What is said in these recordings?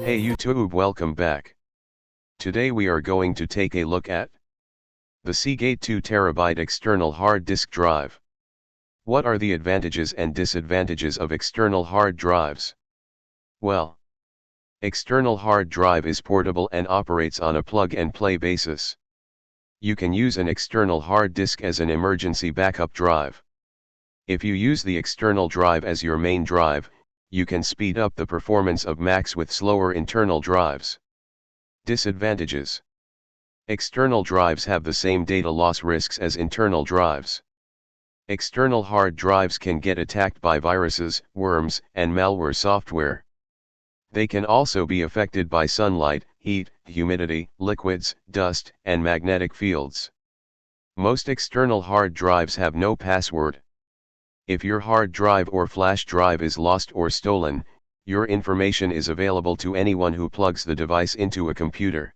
Hey YouTube, welcome back. Today we are going to take a look at the Seagate 2TB external hard disk drive. What are the advantages and disadvantages of external hard drives? Well, external hard drive is portable and operates on a plug-and-play basis. You can use an external hard disk as an emergency backup drive. If you use the external drive as your main drive, you can speed up the performance of Macs with slower internal drives. Disadvantages: external drives have the same data loss risks as internal drives. External hard drives can get attacked by viruses, worms, and malware software. They can also be affected by sunlight, heat, humidity, liquids, dust, and magnetic fields. Most external hard drives have no password. If your hard drive or flash drive is lost or stolen, your information is available to anyone who plugs the device into a computer.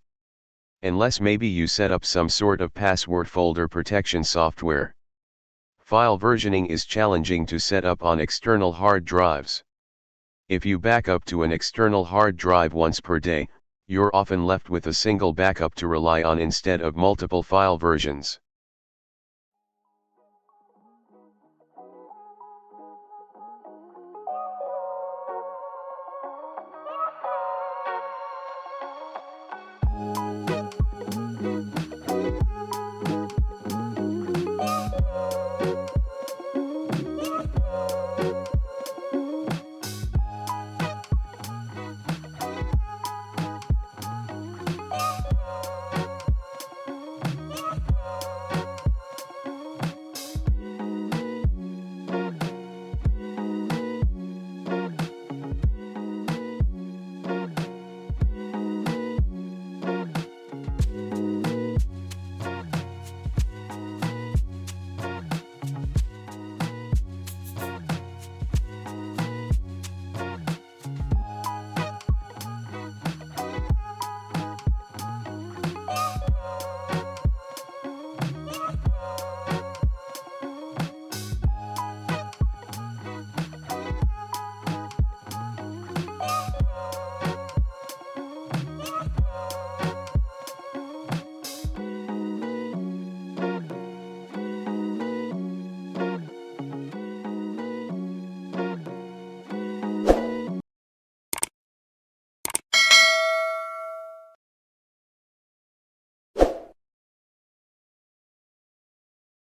Unless maybe you set up some sort of password folder protection software. File versioning is challenging to set up on external hard drives. If you back up to an external hard drive once per day, you're often left with a single backup to rely on instead of multiple file versions.